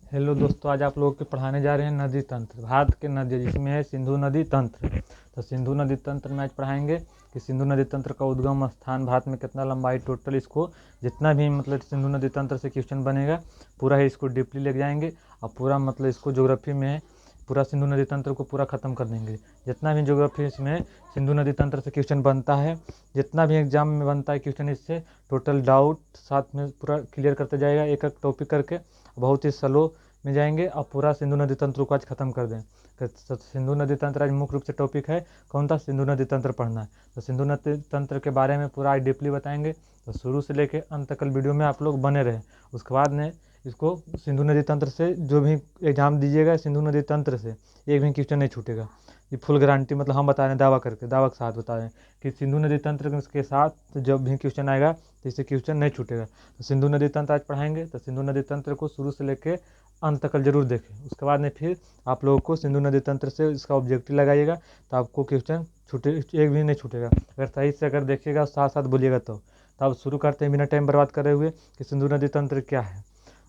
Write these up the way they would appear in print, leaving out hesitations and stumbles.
Hello दोस्तों, आज आप लोगों को पढ़ाने जा रहे हैं नदी तंत्र। भारत के नदी जिसमें है सिंधु नदी तंत्र। तो सिंधु नदी तंत्र में आज पढ़ाएंगे कि सिंधु नदी तंत्र का उद्गम स्थान, भारत में कितना लंबाई, टोटल इसको जितना भी सिंधु नदी तंत्र से क्वेश्चन बनेगा पूरा ही इसको डीपली ले जाएंगे और पूरा इसको ज्योग्राफी में पूरा सिंधु नदी तंत्र को पूरा ख़त्म कर देंगे। जितना भी ज्योग्राफी इसमें सिंधु नदी तंत्र से क्वेश्चन बनता है, जितना भी एग्जाम में बनता है क्वेश्चन, इससे टोटल डाउट साथ में पूरा क्लियर करते जाएगा एक एक टॉपिक करके। बहुत ही स्लो में जाएंगे और पूरा सिंधु नदी तंत्र को आज खत्म कर दें। तो सिंधु नदी तंत्र आज मुख्य रूप से टॉपिक है कौन सा, सिंधु नदी तंत्र पढ़ना है। तो सिंधु नदी तंत्र के बारे में पूरा आज डीपली बताएंगे। तो शुरू से लेकर अंत तक वीडियो में आप लोग बने रहें। उसके बाद में इसको सिंधु नदी तंत्र से जो भी एग्जाम दीजिएगा सिंधु नदी तंत्र से एक भी क्वेश्चन नहीं छूटेगा। ये फुल गारंटी, हम बता रहे हैं दावा करके, दावा के साथ बता रहे हैं कि सिंधु नदी तंत्र के साथ जब भी क्वेश्चन आएगा तो इससे क्वेश्चन नहीं छूटेगा। तो सिंधु नदी तंत्र आज पढ़ाएंगे। तो सिंधु नदी तंत्र को शुरू से लेकर अंत तक जरूर देखें। उसके बाद में फिर आप लोगों को सिंधु नदी तंत्र से इसका ऑब्जेक्टिव लगाइएगा तो आपको क्वेश्चन छूटे एक भी नहीं छूटेगा। अगर सही से अगर देखिएगा साथ साथ बोलिएगा तो अब शुरू करते हैं बिना टाइम बर्बाद करे हुए कि सिंधु नदी तंत्र क्या है।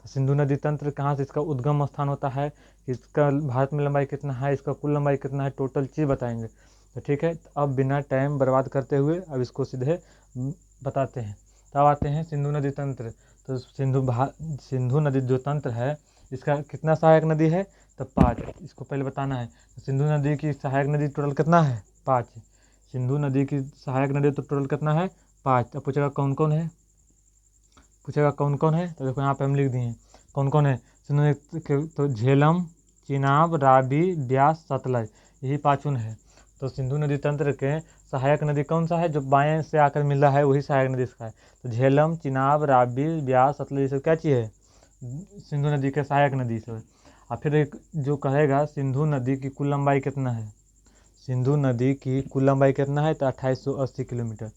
तो सिंधु नदी तंत्र कहाँ से इसका उद्गम स्थान होता है, इसका भारत में लंबाई कितना है, इसका कुल लंबाई कितना है, टोटल चीज़ बताएंगे। तो ठीक है, तो अब बिना टाइम बर्बाद करते हुए अब इसको सीधे बताते हैं। तब आते हैं सिंधु नदी तंत्र। तो सिंधु नदी जो तंत्र है इसका कितना सहायक नदी है, तो 5। इसको पहले बताना है। तो सिंधु नदी की सहायक नदी टोटल कितना है, 5। सिंधु नदी की सहायक नदी तो टोटल कितना है, 5। अब पूछेगा कौन कौन है, तो देखो यहाँ पे हम लिख दिए कौन कौन है सिंधु नदी के। तो झेलम, चिनाब, रावी, ब्यास, सतलज, यही पाँचों है। तो सिंधु नदी तंत्र के सहायक नदी कौन सा है, जो बाएं से आकर मिल रहा है वही सहायक नदी इसका है। तो झेलम, चिनाब, रावी, ब्यास, सतलज, ये सब क्या चीज़ है, सिंधु नदी के सहायक नदी से। और फिर एक जो कहेगा सिंधु नदी की कुल लंबाई कितना है, सिंधु नदी की कुल लंबाई कितना है, तो 2880 किलोमीटर।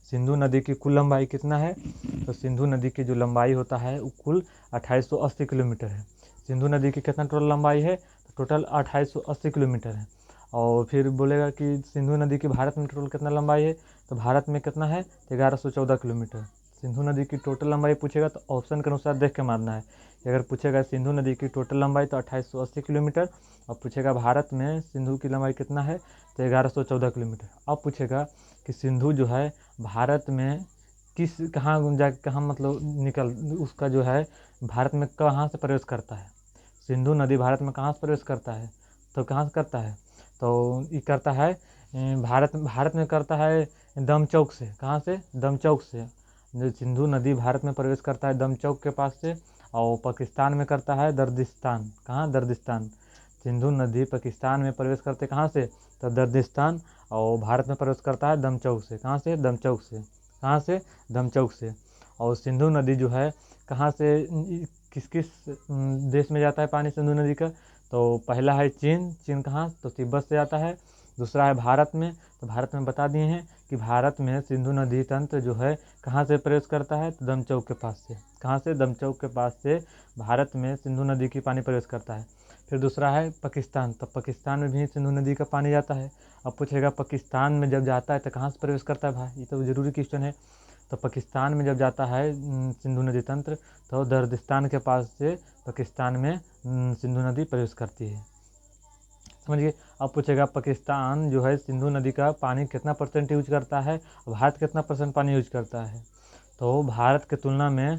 सिंधु नदी की कुल लंबाई कितना है, तो सिंधु नदी की जो लंबाई होता है वो कुल 2880 किलोमीटर है। सिंधु नदी की कितना टोटल लंबाई है, तो टोटल 2880 किलोमीटर है। और फिर बोलेगा कि सिंधु नदी की भारत में टोटल कितना लंबाई है, तो भारत में कितना है, 1114 किलोमीटर। सिंधु नदी की टोटल लंबाई पूछेगा तो ऑप्शन के अनुसार देख के मारना है। अगर पूछेगा सिंधु नदी की टोटल लंबाई तो 2880 किलोमीटर, और पूछेगा भारत में सिंधु की लंबाई कितना है, तो 1114 किलोमीटर। अब पूछेगा कि सिंधु जो है भारत में किस कहाँ जा कहाँ निकल उसका जो है भारत में कहाँ से प्रवेश करता है। सिंधु नदी भारत में कहाँ से प्रवेश करता है, तो कहाँ से करता है, तो ये करता है भारत में करता है दमचौक से। कहाँ से, दमचौक से। जो सिंधु नदी भारत में प्रवेश करता है दमचौक के पास से, और पाकिस्तान में करता है दर्दिस्तान। कहाँ, दर्दिस्तान। सिंधु नदी पाकिस्तान में प्रवेश करते कहाँ से, तो दर्दिस्तान, और भारत में प्रवेश करता है दमचौक से। कहाँ से, दमचौक से। कहाँ से, दमचौक से। और सिंधु नदी जो है कहाँ से किस किस देश में जाता है पानी सिंधु नदी का, तो पहला है चीन। चीन कहाँ, तो तिब्बत से जाता है। दूसरा है भारत में, तो भारत में बता दिए हैं कि भारत में सिंधु नदी तंत्र जो है कहाँ से प्रवेश करता है, तो दमचौक के पास से। कहाँ से, दमचौक के पास से भारत में सिंधु नदी की पानी प्रवेश करता है। फिर दूसरा है पाकिस्तान, तो पाकिस्तान में भी सिंधु नदी का पानी जाता है। अब पूछेगा पाकिस्तान में जब जाता है तो कहाँ से प्रवेश करता है भाई, ये तो ज़रूरी क्वेश्चन है। तो पाकिस्तान में जब जाता है सिंधु नदी तंत्र, तो दर्दिस्तान के पास से पाकिस्तान में सिंधु नदी प्रवेश करती है, समझिए। अब पूछेगा पाकिस्तान जो है सिंधु नदी का पानी कितना परसेंट यूज करता है, और भारत कितना परसेंट पानी यूज करता है। तो भारत के तुलना में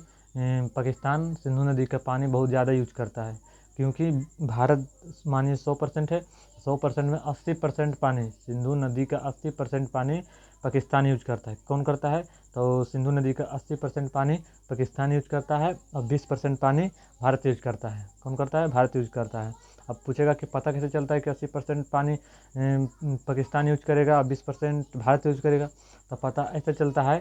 पाकिस्तान सिंधु नदी का पानी बहुत ज़्यादा यूज करता है, क्योंकि भारत मानिए 100% है, 100% में 80% पानी सिंधु नदी का 80% पानी पाकिस्तान यूज करता है। कौन करता है, तो सिंधु नदी का 80% पानी पाकिस्तान यूज करता है, और 20% पानी भारत यूज करता है। कौन करता है, भारत यूज करता है। अब पूछेगा कि पता कैसे चलता है कि 80% पानी पाकिस्तान यूज करेगा और 20% भारत यूज करेगा। तो पता ऐसे चलता है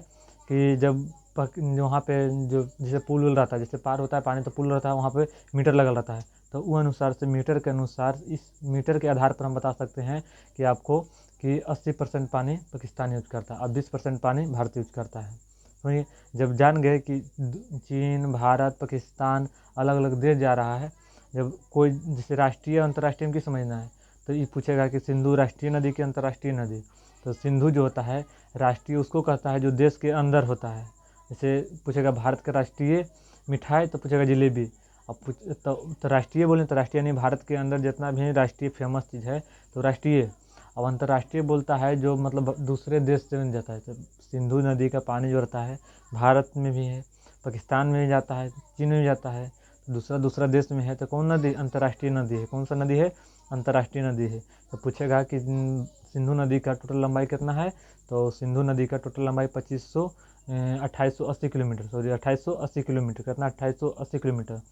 कि जब वहाँ पे जो जैसे पुल वुल रहता है, जैसे पार होता है पानी तो पुल रहता है, वहाँ पे मीटर लगल रहता है। तो वो अनुसार से मीटर के अनुसार, इस मीटर के आधार पर हम बता सकते हैं कि आपको कि 80% पानी पाकिस्तान यूज करता है और 20% पानी भारत यूज करता है। तो जब जान गए कि चीन, भारत, पाकिस्तान अलग अलग देश जा रहा है, जब कोई जैसे राष्ट्रीय अंतर्राष्ट्रीय में की समझना है, तो ये पूछेगा कि सिंधु राष्ट्रीय नदी की अंतर्राष्ट्रीय नदी। तो सिंधु जो होता है राष्ट्रीय उसको कहता है जो देश के अंदर होता है। जैसे पूछेगा भारत का राष्ट्रीय मिठाई, तो पूछेगा जलेबी। अब तो राष्ट्रीय बोलें तो राष्ट्रीय यानी भारत के अंदर जितना भी राष्ट्रीय फेमस चीज़ है तो राष्ट्रीय। अब अंतर्राष्ट्रीय बोलता है जो मतलब दूसरे देश से बन जाता है। तो सिंधु नदी का पानी जो रहता है भारत में भी है, पाकिस्तान में भी जाता है, चीन में भी जाता है, दूसरा दूसरा देश में है। तो कौन नदी? अंतर्राष्ट्रीय नदी है। कौन सा नदी है? अंतर्राष्ट्रीय नदी है। तो पूछेगा कि सिंधु नदी का टोटल लंबाई कितना है? तो सिंधु नदी का टोटल लंबाई 2880 किलोमीटर, सॉरी 2880 किलोमीटर। कितना? 2880 किलोमीटर।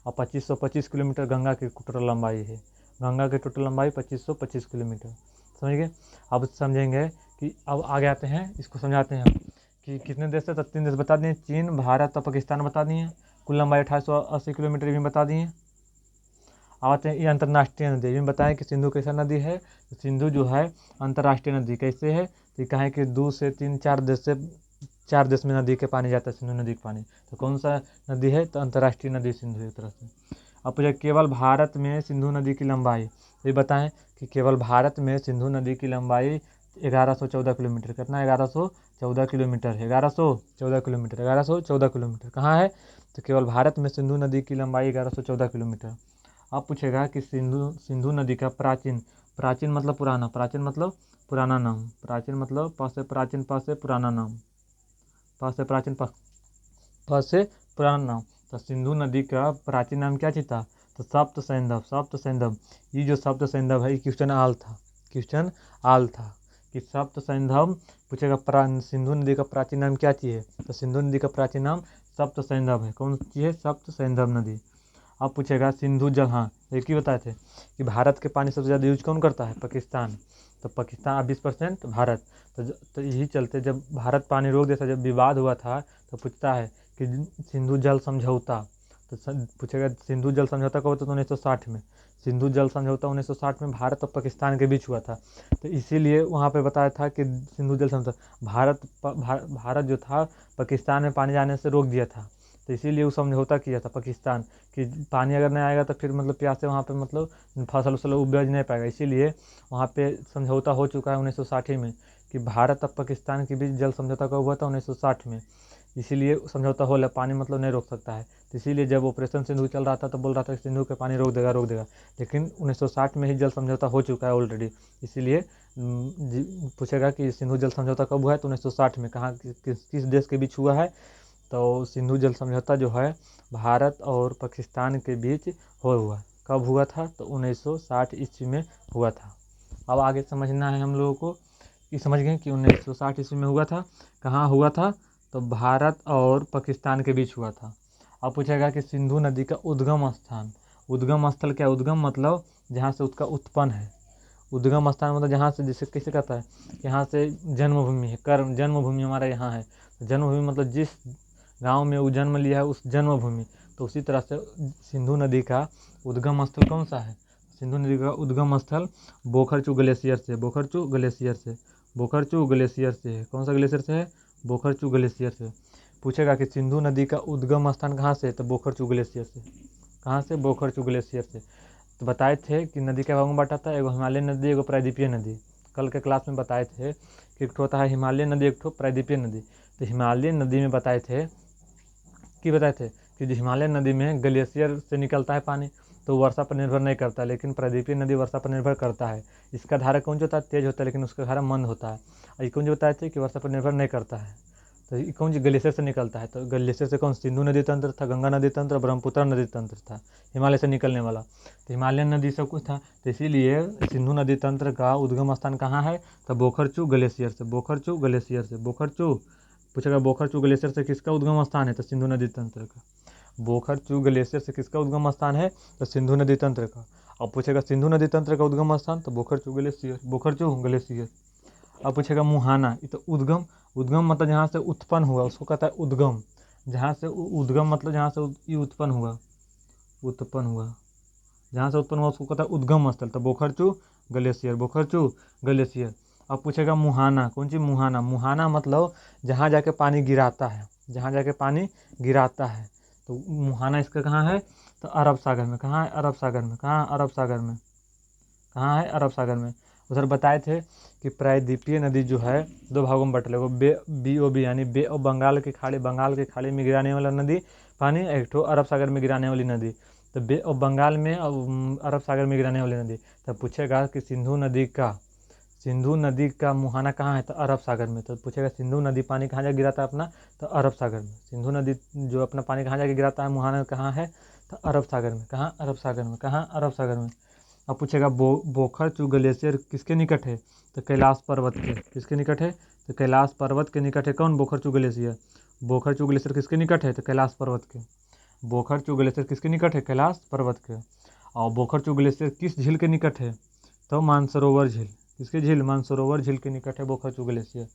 और 2525 किलोमीटर गंगा की टोटल लंबाई है। गंगा की टोटल लंबाई 2525 किलोमीटर। समझ गए? अब समझेंगे कि अब आगे आते हैं, इसको समझाते हैं कि कितने देश है। तो 3 देश बता दिए, चीन, भारत और पाकिस्तान बता दिए। कुल लंबाई 2880 किलोमीटर भी बता दिए। अब आते हैं ये अंतर्राष्ट्रीय नदी भी बताएं कि सिंधु कैसा नदी है। तो सिंधु जो है अंतर्राष्ट्रीय नदी कैसे है? तो कहें कि 2 से 3 4 देश में नदी के पानी जाता है, सिंधु नदी के पानी। तो कौन सा नदी है? तो अंतर्राष्ट्रीय नदी सिंधु एक तरह से। अब पूछे केवल भारत में सिंधु नदी की लंबाई, तो ये बताएं कि केवल भारत में सिंधु नदी की लंबाई 1114 किलोमीटर। कितना? 1114 किलोमीटर है। 1114 किलोमीटर, 1114 किलोमीटर कहाँ है? तो केवल भारत में सिंधु नदी की लंबाई 1114 किलोमीटर। अब पूछेगा कि सिंधु नदी का प्राचीन, प्राचीन मतलब पुराना, प्राचीन मतलब पुराना नाम, प्राचीन मतलब प से प्राचीन, प से पुराना नाम, प से प्राचीन, प से पुराना नाम। तो सिंधु नदी का प्राचीन नाम क्या चीज था? तो सप्त सैंधव, सप्त सैंधव। ये जो सप्त सैंधव है ये क्वेश्चन आल था, क्वेश्चन आल था कि सप्त सैंधव। पूछेगा सिंधु नदी का प्राचीन नाम क्या चीज है? तो सिंधु नदी का प्राचीन नाम सप्त सैंधव है। कौन चीज है? सप्त सैंधव नदी। अब पूछेगा सिंधु जल, हाँ एक ही बताए थे कि भारत के पानी सबसे ज़्यादा यूज कौन करता है? पाकिस्तान। तो पाकिस्तान 20% भारत। तो यही चलते जब भारत पानी रोक देता, जब विवाद हुआ था तो पूछता है कि सिंधु जल समझौता। तो पूछेगा सिंधु जल समझौता कब होता? तो 1960 में। सिंधु जल समझौता 1960 में भारत और पाकिस्तान के बीच हुआ था। तो इसीलिए वहाँ पे बताया था कि सिंधु जल समझौता, भारत जो था पाकिस्तान में पानी जाने से रोक दिया था। तो इसीलिए वो समझौता किया था पाकिस्तान कि पानी अगर नहीं आएगा तो फिर मतलब प्यासे वहाँ पे मतलब फसल उसल उपज नहीं पाएगा। इसीलिए वहाँ पे समझौता हो चुका है 1960 में कि भारत और पाकिस्तान के बीच जल समझौता कब हुआ था? 1960 में। इसीलिए समझौता हो, पानी मतलब नहीं रोक सकता है। तो इसीलिए जब ऑपरेशन सिंधु चल रहा था तो बोल रहा था कि सिंधु के पानी रोक देगा, रोक देगा। लेकिन 1960 में ही जल समझौता हो चुका है ऑलरेडी। इसीलिए पूछेगा कि सिंधु जल समझौता कब हुआ है? तो 1960 में। कहाँ किस देश के बीच हुआ है? तो सिंधु जल समझौता जो है भारत और पाकिस्तान के बीच हुआ। कब हुआ था? तो 1960 ईस्वी में हुआ था। अब आगे समझना है हम लोगों को कि समझ गए कि 1960 ईस्वी में हुआ था। कहाँ हुआ था? तो भारत और पाकिस्तान के बीच हुआ था। अब पूछेगा कि सिंधु नदी का उद्गम स्थान, उद्गम स्थल क्या? उद्गम मतलब जहाँ से उसका उत्पन्न है। उद्गम स्थान मतलब जहाँ से, जैसे कैसे कहता है, यहाँ से जन्मभूमि है, कर्म जन्मभूमि हमारा यहाँ है। जन्मभूमि मतलब जिस गांव में वो जन्म लिया है उस जन्मभूमि। तो उसी तरह से सिंधु नदी का उद्गम स्थल कौन सा है? सिंधु नदी का उद्गम स्थल बोखरचू ग्लेशियर से, बोखरचू ग्लेशियर से, बोखरचू ग्लेशियर से है। कौन सा ग्लेशियर से है? बोखरचू ग्लेशियर से। पूछेगा कि सिंधु नदी का उद्गम स्थान कहाँ से है? तो बोखरचू ग्लेशियर से। कहाँ से? बोखरचू ग्लेशियर से। तो बताए थे कि नदी के भागों में बांटा था, एगो हिमालयन नदी, एगो प्रायद्वीपीय नदी। कल के क्लास में बताए थे कि एक ठो होता है हिमालयन नदी, एक ठो प्रायद्वीपीय नदी। तो हिमालयन नदी में बताए थे कि जो हिमालयन नदी में ग्लेशियर से निकलता है पानी, तो वर्षा पर निर्भर नहीं करता, लेकिन प्रायद्वीपीय नदी वर्षा पर निर्भर करता है। इसका धारा कौन जो होता है? तेज होता है, लेकिन उसका धारा मंद होता है। और ये कौन जो बताए थे कि वर्षा पर निर्भर नहीं करता है। तो ये कौन जो ग्लेशियर से निकलता है? तो ग्लेशियर से कौन? सिंधु नदी तंत्र था, गंगा नदी तंत्र, ब्रह्मपुत्र नदी तंत्र था, हिमालय से निकलने वाला। तो हिमालयन नदी सब कुछ था। तो इसीलिए सिंधु नदी तंत्र का उद्गम स्थान कहाँ है? तो बोखरचू ग्लेशियर से, बोखरचू ग्लेशियर से। बोखरचू, पूछेगा बोखरचू ग्लेशियर से किसका उद्गम स्थान है? तो सिंधु नदी तंत्र का। बोखरचू ग्लेशियर से किसका उद्गम स्थान है? तो सिंधु नदी तंत्र का। अब पूछेगा सिंधु नदी तंत्र का उद्गम स्थान, तो बोखरचू ग्लेशियर, बोखरचू ग्लेशियर। अब पूछेगा मुहाना, ये तो उद्गम, उद्गम मतलब जहाँ से उत्पन्न हुआ उसको कहता है उद्गम। जहाँ से उद्गम मतलब जहाँ से ये उत्पन्न हुआ, उत्पन्न हुआ, जहाँ से उत्पन्न हुआ उसको कहता है उद्गम स्थल। तो बोखरचू ग्लेशियर, बोखरचू ग्लेशियर। अब पूछेगा मुहाना, कौन सी? मुहाना, मुहाना मतलब जहाँ जाके पानी गिराता है, जहाँ जाके पानी गिराता है। तो मुहाना इसका कहाँ है? तो अरब सागर में। कहाँ है? अरब सागर में। कहाँ? अरब सागर में। कहाँ है? अरब सागर में। उधर बताए थे कि प्रायद्वीपीय नदी जो है 2 भागों में बटले, वो BOB यानी बे ऑफ बंगाल की खाड़ी, बंगाल की खाड़ी में गिराने वाला नदी पानी, एक ठो अरब सागर में गिराने वाली नदी। तो और बंगाल में और अरब सागर में गिराने वाली नदी। तब पूछेगा कि सिंधु नदी का मुहाना कहाँ है, तो अरब सागर में। तो पूछेगा सिंधु नदी पानी कहाँ जाके गिराता है अपना, तो अरब सागर में। सिंधु नदी जो अपना पानी कहाँ जाके गिराता है, मुहाना कहाँ है, तो अरब सागर में। कहाँ, अरब सागर में। कहाँ, अरब सागर में। अब पूछेगा बोखरचू ग्लेशियर किसके निकट है, तो कैलाश पर्वत के। किसके निकट है, तो कैलाश पर्वत के निकट है। कौन, बोखरचू ग्लेशियर। बोखरचू ग्लेशियर किसके निकट है, तो कैलाश पर्वत के। बोखरचू ग्लेशियर किसके निकट है, कैलाश पर्वत के। और बोखरचू ग्लेशियर किस झील के निकट है, तो मानसरोवर झील। किसके झील, मानसरोवर झील के निकट है बोखरचू ग्लेशियर।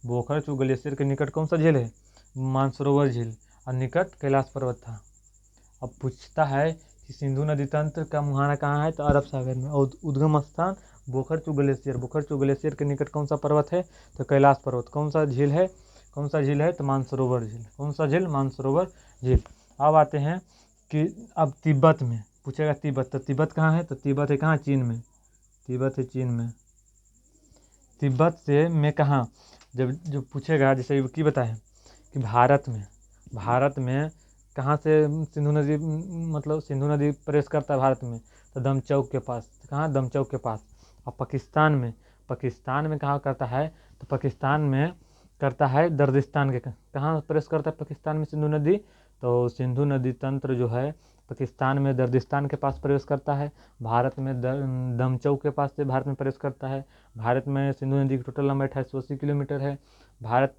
बोखरचू ग्लेशियर के निकट कौन सा झील है, मानसरोवर झील, और निकट कैलाश पर्वत था। अब पूछता है कि सिंधु नदी तंत्र का मुहाना कहाँ है, तो अरब सागर में। और उद्गम स्थान बोखरचू ग्लेशियर। बोखरचू ग्लेशियर के निकट कौन सा पर्वत है, तो कैलाश पर्वत। कौन सा झील है, कौन सा झील है, तो मानसरोवर झील। कौन सा झील, मानसरोवर झील। अब आते हैं कि अब तिब्बत में पूछेगा, तिब्बत, तो तिब्बत कहाँ है, तो तिब्बत है कहाँ, चीन में। तिब्बत है चीन में। तिब्बत से मैं कहाँ, जब जो पूछेगा, जैसे कि बताएं कि भारत में कहाँ से सिंधु नदी, मतलब सिंधु नदी प्रवेश करता है भारत में, तो दमचौक के पास। कहाँ, दमचौक के पास। और पाकिस्तान में कहाँ करता है, तो पाकिस्तान में करता है दर्दिस्तान के। कहाँ प्रवेश करता है पाकिस्तान में सिंधु नदी, तो सिंधु नदी तंत्र जो है पाकिस्तान में दर्दिस्तान के पास प्रवेश करता है। भारत में दमचौक के पास से भारत में प्रवेश करता है। भारत में सिंधु नदी की टोटल लंबाई 2880 किलोमीटर है। भारत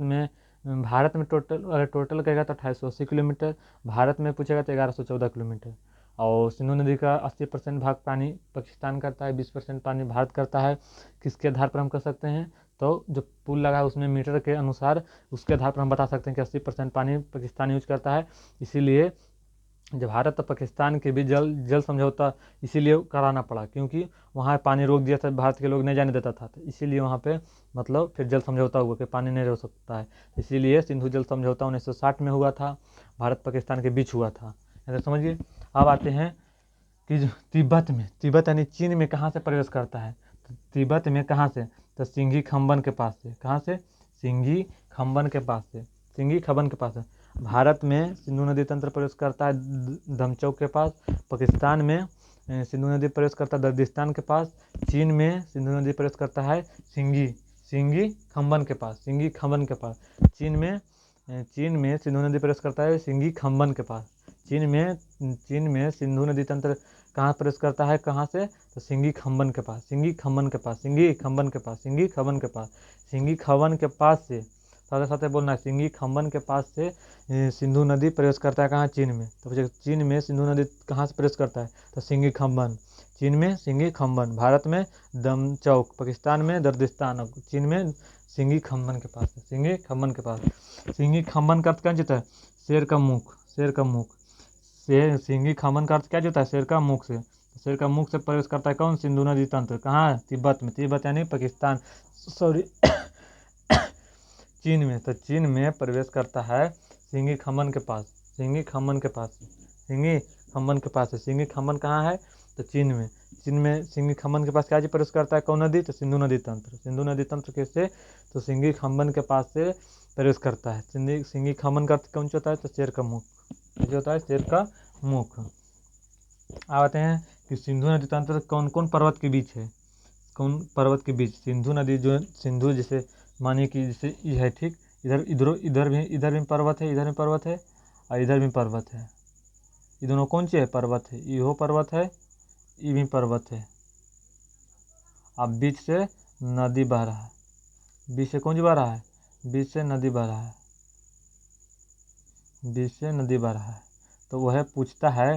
में टोटल कहेगा तो 2880 किलोमीटर। भारत में पूछेगा तो 1114 किलोमीटर। और सिंधु नदी का 80% भाग पानी पाकिस्तान करता है, 20% पानी भारत करता है। किसके आधार पर हम कर सकते हैं, तो जो पुल लगा है उसमें मीटर के अनुसार उसके आधार पर हम बता सकते हैं कि 80% पानी पाकिस्तान यूज करता है। इसीलिए जब भारत और पाकिस्तान के बीच जल समझौता इसीलिए कराना पड़ा, क्योंकि वहाँ पानी रोक दिया था, भारत के लोग नहीं जाने देता था, तो इसीलिए वहाँ पे मतलब फिर जल समझौता हुआ कि पानी नहीं रोक सकता है। इसीलिए सिंधु जल समझौता 1960 में हुआ था, भारत पाकिस्तान के बीच हुआ था। ऐसा समझिए। अब आते हैं कि जो तिब्बत यानी चीन में कहाँ से प्रवेश करता है, तो तिब्बत में कहाँ से, तो सिंघी खम्बन के पास से। कहाँ से, सिंघी खम्बन के पास से। सिंघी खम्बन के पास से। भारत में सिंधु नदी तंत्र प्रवेश करता है दमचौक के पास। पाकिस्तान में सिंधु नदी प्रवेश करता है दर्दिस्तान के पास। चीन में सिंधु नदी प्रवेश करता है सिंघी खम्बन के पास। सिंघी खम्बन के पास। चीन में सिंधु नदी प्रवेश करता है सिंघी खम्बन के पास। चीन में सिंधु नदी तंत्र कहाँ प्रवेश करता है, कहाँ से, तो सिंघी खम्बन के पास। सिंघी खम्बन के पास। सिंघी खम्बन के पास। सिंघी खम्बन के पास। सिंघी खम्बन के पास से साथ साथ बोलना है, सिंघी खम्बन के पास से सिंधु नदी प्रवेश करता है कहाँ, चीन में। तो चीन में सिंधु नदी कहाँ से प्रवेश करता है, तो सिंघी खम्बन। चीन में सिंघी खम्बन, भारत में दमचौक, पाकिस्तान में दर्दिस्तान, चीन में सिंघी खम्बन के पास। सिंघी खम्बन के पास। सिंघी खम्बन का अर्थ क्या होता है, शेर का मुख। शेर का मुख। सिंघी खम्बन का अर्थ क्या होता है, शेर का मुख से। शेर का मुख से प्रवेश करता है कौन, सिंधु नदी तंत्र। कहाँ, तिब्बत में। तिब्बत यानी पाकिस्तान, सॉरी चीन में। तो चीन में प्रवेश करता है सिंघी खम्बन के पास। सिंघी खम्बन के पास। सिंघी खम्बन के पास है। सिंघी खम्बन कहाँ है, तो चीन में। चीन में सिंघी खम्बन के पास क्या चीज प्रवेश करता है, कौन नदी, तो सिंधु नदी तंत्र। सिंधु नदी तंत्र कैसे, तो सिंघी खम्बन के पास से प्रवेश करता है। सिंघी खम्बन का अर्थ कौन सा होता है, तो शेर का मुख। जो होता है शेर का मुख। आते हैं कि सिंधु नदी तंत्र कौन कौन पर्वत के बीच है। कौन पर्वत के बीच, सिंधु नदी जो सिंधु जैसे मानिए कि जैसे ये है, ठीक, इधर भी पर्वत है, इधर भी पर्वत है, और इधर भी पर्वत है। ये दोनों कौन सी है, पर्वत है। ये पर्वत है, ये भी पर्वत है। अब बीच से नदी बह रहा है। बीच से कौन सी बह रहा है, बीच से नदी बह रहा है। बीच से नदी बह रहा है। तो वह पूछता है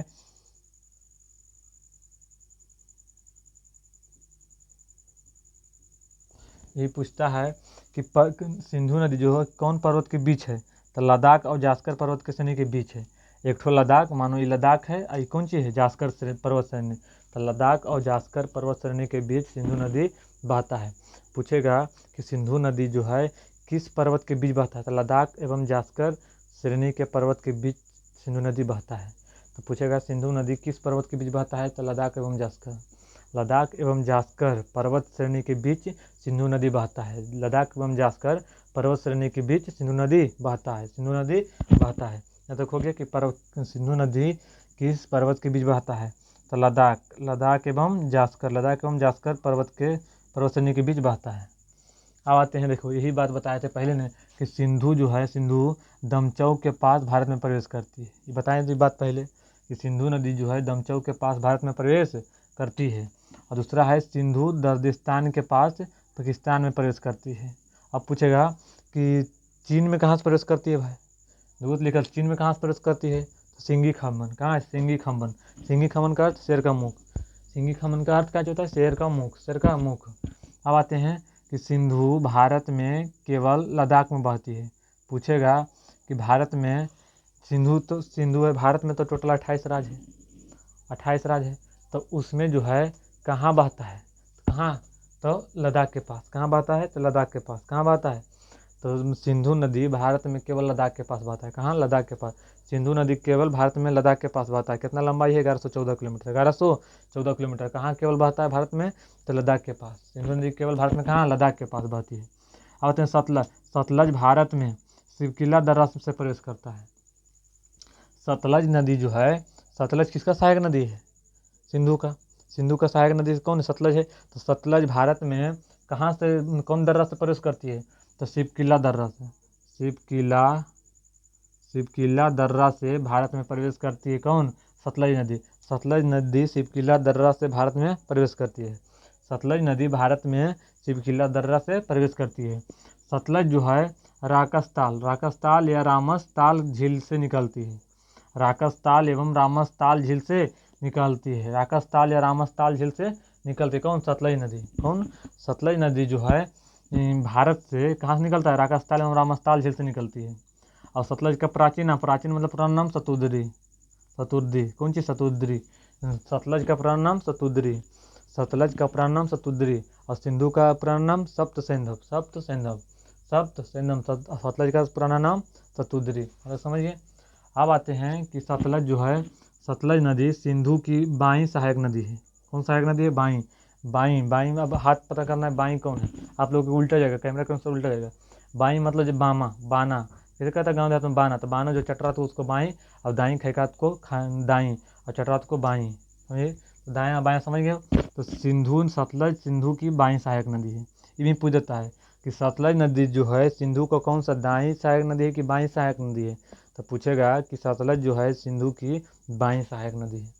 ये पूछता है कि सिंधु नदी जो है कौन पर्वत के बीच है, तो लद्दाख और जास्कर पर्वत के श्रेणी के बीच है। एक ठो लद्दाख, मानो ये लद्दाख है, और ये कौन सी है, जास्कर पर्वत श्रेणी। तो लद्दाख और जास्कर पर्वत श्रेणी के बीच सिंधु नदी बहता है। पूछेगा कि सिंधु नदी जो है किस पर्वत के बीच बहता है, तो लद्दाख एवं जास्कर श्रेणी के पर्वत के बीच सिंधु नदी बहता है। तो पूछेगा सिंधु नदी किस पर्वत के बीच बहता है, तो लद्दाख एवं जास्कर। लद्दाख एवं जास्कर पर्वत श्रेणी के बीच सिंधु नदी बहता है। लद्दाख एवं जास्कर पर्वत श्रेणी के बीच सिंधु नदी बहता है। सिंधु नदी बहता है। यहाँ तक हो गया कि सिंधु नदी किस पर्वत के बीच बहता है, तो लद्दाख एवं जास्कर पर्वत श्रेणी के बीच बहता है। अब आते हैं, देखो यही बात बताए थे पहले ने कि सिंधु दमचौ के पास भारत में प्रवेश करती है। ये बताएं थी बात पहले कि सिंधु नदी जो है दमचौ के पास भारत में प्रवेश करती है। और दूसरा है सिंधु दर्दिस्तान के पास पाकिस्तान में प्रवेश करती है। अब पूछेगा कि चीन में कहाँ से प्रवेश करती है भाई, दूध लिखल चीन में कहाँ से प्रवेश करती है, तो सिंगी खम्बन। कहाँ है सिंगी खम्बन का अर्थ शेर का मुख। सिंगी खम्बन का अर्थ क्या होता है, शेर का मुख। अब आते हैं कि सिंधु भारत में केवल लद्दाख में बहती है। पूछेगा कि भारत में सिंधु है, भारत में तो टोटल 28 राज्य है, 28 राज्य है, तो उसमें जो है कहाँ बहता है, कहाँ, तो लद्दाख के पास। कहाँ बहता है, तो लद्दाख के पास। कहाँ बहता है, तो सिंधु नदी भारत में केवल लद्दाख के पास बहता है। कहाँ, लद्दाख के पास। सिंधु नदी केवल भारत में लद्दाख के पास बहता है। कितना लंबाई है, 1114 किलोमीटर। 1114 किलोमीटर। कहाँ केवल बहता है भारत में, तो लद्दाख के पास। सिंधु नदी केवल भारत में कहाँ, लद्दाख के पास बहती है। आते हैं सतलज भारत में शिवकिला दर्रा से प्रवेश करता है। सतलज नदी जो है, सतलज किसका सहायक नदी है, सिंधु का सहायक नदी कौन है, सतलज है। तो सतलज भारत में कहाँ से, कौन दर्रा से प्रवेश करती है, तो शिवकिला दर्रा से। शिवकिला दर्रा से भारत में प्रवेश करती है कौन, सतलज नदी शिवकिला दर्रा से भारत में प्रवेश करती है। सतलज नदी भारत में शिवकिला दर्रा से प्रवेश करती है। सतलज जो है राकसताल या रामसताल झील से निकलती है। राकसताल एवं रामसताल झील से निकलती है। राकसताल या रामसताल झील से निकलती है कौन, सतलज नदी। कौन, सतलज नदी जो है भारत से कहाँ से निकलता है, राकसताल एवं रामसताल झील से निकलती है। और सतलज का प्राचीन मतलब पुराना नाम सतुद्री। कौन चीज़, सतुद्री। सतलज का पुराना नाम सतुद्री। और सिंधु का पुराना नाम सप्तसेंधव। सतलज का पुराना नाम सतुद्री। अगर समझिए। अब आते हैं कि सतलज नदी सिंधु की बाईं सहायक नदी है। कौन सहायक नदी है, बाईं। अब हाथ पता करना है, बाईं कौन है। आप लोग उल्टा जाएगा, कैमरा के अनुसार उल्टा जाएगा। बाईं मतलब जो बाना, जैसे कहता है गाँव देहात में बाना, तो बाना जो चटरा तो उसको बाईं, और दाईं खैकात को दाईं, और चटरात को बाईं। समझिए, तो दायाँ बायाँ समझ गए। तो सतलज सिंधु की बाईं सहायक नदी है। ये भी पूछ देता है कि सतलज नदी जो है सिंधु को कौन सा, दाईं सहायक नदी है कि बाईं सहायक नदी है। तो पूछेगा कि सतलज जो है सिंधु की बाईं सहायक नदी है।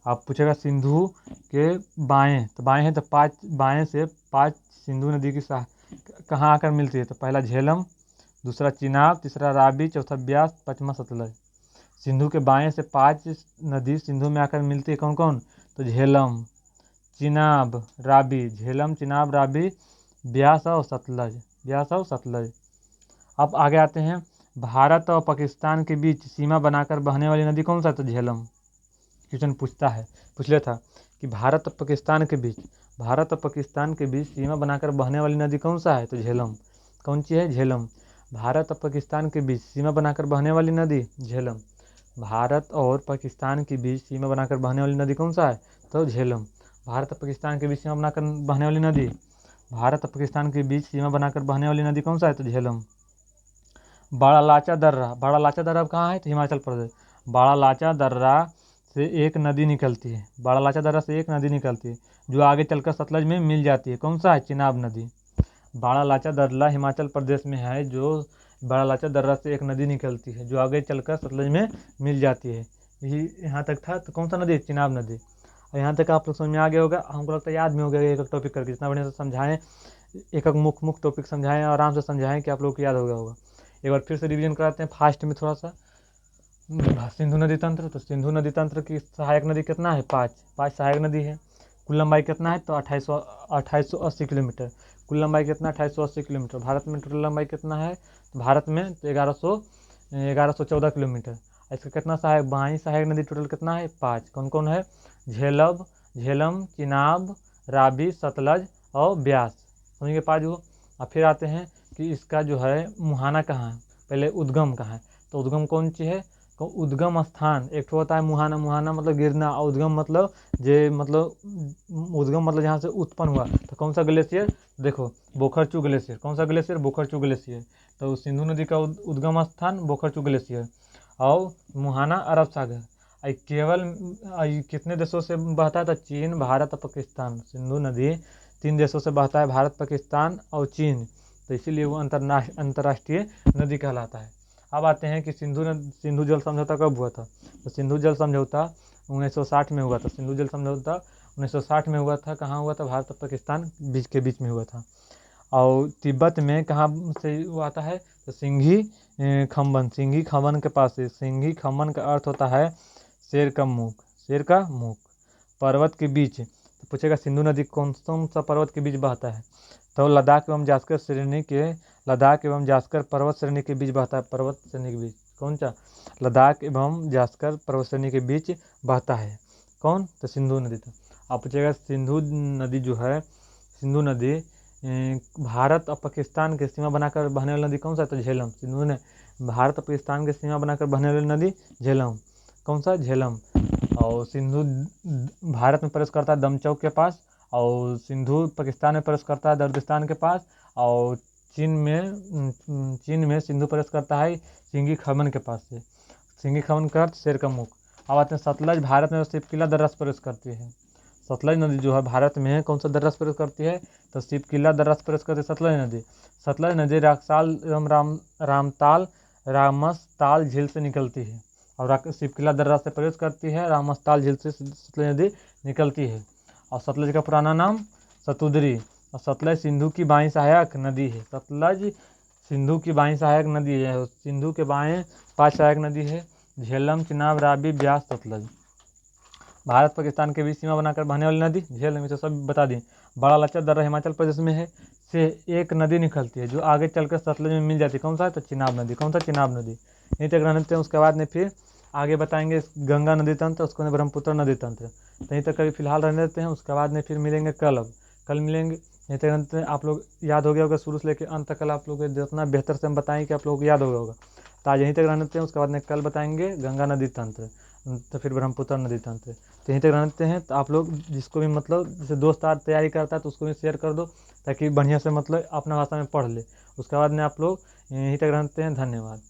अब पूछेगा सिंधु के बाएं, तो बाएं है तो बाएं से 5 सिंधु नदी की कहाँ आकर मिलती है, तो पहला झेलम, दूसरा चिनाब, तीसरा रावी, चौथा ब्यास, पाँचवा सतलज। सिंधु के बाएं से 5 नदी सिंधु में आकर मिलती है। कौन कौन, तो झेलम, चिनाब, रावी, ब्यास और सतलज। अब आगे आते हैं, भारत और पाकिस्तान के बीच सीमा बनाकर बहने वाली नदी कौन सा है, तो झेलम। क्वेश्चन पूछ लिया था कि भारत और पाकिस्तान के बीच सीमा बनाकर बहने वाली नदी कौन सा है, तो झेलम। कौन सी है, झेलम। भारत और पाकिस्तान के बीच सीमा बनाकर बहने वाली नदी झेलम। भारत और पाकिस्तान के बीच सीमा बनाकर बहने वाली नदी कौन सा है, तो झेलम। भारत और पाकिस्तान के बीच सीमा बनाकर बहने वाली नदी, भारत और पाकिस्तान के बीच सीमा बनाकर बहने वाली नदी कौन सा है, तो झेलम। बड़ा लाचा दर्रा कहाँ है, तो हिमाचल प्रदेश। बड़ा लाचा दर्रा से एक नदी निकलती है, जो आगे चलकर सतलज में मिल जाती है। कौन सा है, चिनाब नदी। बड़ा लाचा दर्रा हिमाचल प्रदेश में है, जो बड़ा लाचा दर्रा से एक नदी निकलती है, जो आगे चलकर सतलज में मिल जाती है। यही यहाँ तक था। तो कौन सा नदी, चिनाब नदी। और यहाँ तक आप लोग समझ में आ गया होगा, हमको लगता है याद में हो गया एक टॉपिक करके। जितना बढ़िया से समझाएं, एक मुख्य टॉपिक समझाएं, आराम से समझाएं कि आप लोग को याद हो गया होगा। एक बार फिर से रिवीजन कराते हैं फास्ट में थोड़ा सा। सिंधु नदी तंत्र, तो सिंधु नदी तंत्र की सहायक नदी कितना है, 5 सहायक नदी है। कुल लंबाई कितना है, तो 2880 किलोमीटर। कुल लंबाई कितना, 2880 किलोमीटर। भारत में टोटल लंबाई कितना है, तो भारत में तो 1114 किलोमीटर। इसका कितना सहायक, बाईं सहायक नदी टोटल कितना है, 5। कौन कौन है, झेलम, चिनाब, रावी, सतलज और ब्यास। समझिए 5 वो। और फिर आते हैं कि इसका जो है मुहाना कहाँ है, पहले उद्गम कहाँ है। तो उद्गम कौन सी है, तो उद्गम स्थान एक तो होता है मुहाना मतलब गिरना, और उद्गम मतलब उद्गम मतलब जहाँ से उत्पन्न हुआ। तो कौन सा ग्लेशियर, देखो बोखरचू ग्लेशियर। कौन सा ग्लेशियर, बोखरचू ग्लेशियर। तो सिंधु नदी का उद्गम स्थान बोखरचू ग्लेशियर। और मुहाना अरब सागर। केवल कितने देशों से बहता है? तो चीन, भारत और पाकिस्तान। सिंधु नदी 3 देशों से बहता है, भारत, पाकिस्तान और चीन। तो इसीलिए वो अंतर्राष्ट्रीय नदी कहलाता है। अब आते हैं कि सिंधु जल समझौता कब हुआ था? तो सिंधु जल समझौता 1960 में हुआ था। सिंधु जल समझौता 1960 में हुआ था। कहाँ हुआ था? भारत और पाकिस्तान के बीच में हुआ था। और तिब्बत में कहाँ से वो आता है? तो सिंघी खम्बन, सिंघी खम्बन के पास से। सिंघी खम्बन का अर्थ होता है शेर का मुख, शेर का मुख। पर्वत के बीच, तो पूछेगा सिंधु नदी कौन सा पर्वत के बीच बहता है? तो लद्दाख एवं जास्कर श्रेणी के, लद्दाख एवं जास्कर पर्वत श्रेणी के बीच बहता है। पर्वत श्रेणी के बीच कौन सा? लद्दाख एवं जास्कर पर्वत श्रेणी के बीच बहता है। कौन? तो सिंधु नदी। था आप पूछेगा सिंधु नदी जो है, सिंधु नदी भारत और पाकिस्तान के सीमा बनाकर बहने वाली नदी कौन सा है? तो झेलम। सिंधु ने भारत और पाकिस्तान के सीमा बनाकर बहने वाली नदी झेलम। कौन सा? झेलम। और सिंधु भारत में प्रवेश करता है दमचौक के पास, और सिंधु पाकिस्तान में प्रवेश करता है दर्दिस्तान के पास, और चीन में सिंधु प्रवेश करता है सिंघी खमन के पास से। सिंघी खमन का अर्थ शेर का मुख। अब आते हैं सतलज भारत में शिवकिला दर्रा से प्रवेश करती है। सतलज नदी जो है भारत में कौन सा दर्रा से प्रवेश करती है? तो शिवकिला दर्रा से प्रवेश करती है सतलज नदी। सतलज नदी राक्साल एवं रामताल रामसताल झील से निकलती है, और शिवकिला दर्रा से प्रवेश करती है, रामसताल झील से सतलज नदी निकलती है। और सतलज का पुराना नाम सतुदरी। और सतलज सिंधु की बाईं सहायक नदी है। सतलज सिंधु की बाईं सहायक नदी है। सिंधु के बाएं 5 सहायक नदी है: झेलम, चिनाब, रावी, ब्यास, सतलज। भारत पाकिस्तान के बीच सीमा बनाकर बहने वाली नदी झेलम, तो सब बता दें। बड़ा लचर दर्रा हिमाचल प्रदेश में है, से एक नदी निकलती है जो आगे चलकर सतलज में मिल जाती है। कौन सा है? तो चिनाब नदी। कौन सा? चिनाब नदी। यहीं तक रहने देते हैं, उसके बाद में फिर आगे बताएंगे गंगा नदी तंत्र, उसके बाद ब्रह्मपुत्र नदी तंत्र। तो यहीं तक कभी फिलहाल रहने देते हैं, उसके बाद में फिर मिलेंगे कल। अब कल मिलेंगे। यहीं तक रहने देते हैं। आप लोग याद हो गया होगा शुरू से लेकर अंत तक, कल आप लोग जितना बेहतर से हम बताएं कि आप लोगों को याद हो गया होगा। तो आज यहीं तक रहने देते हैं, उसके बाद में कल बताएंगे गंगा नदी तंत्र, तो फिर ब्रह्मपुत्र नदी तंत्र। तो यहीं तक रहते हैं। तो आप लोग जिसको भी मतलब जैसे दोस्त यार तैयारी करता है तो उसको भी शेयर कर दो, ताकि बढ़िया से मतलब अपना भाषा में पढ़ ले। उसके बाद में आप लोग यहीं तक रहते हैं। धन्यवाद।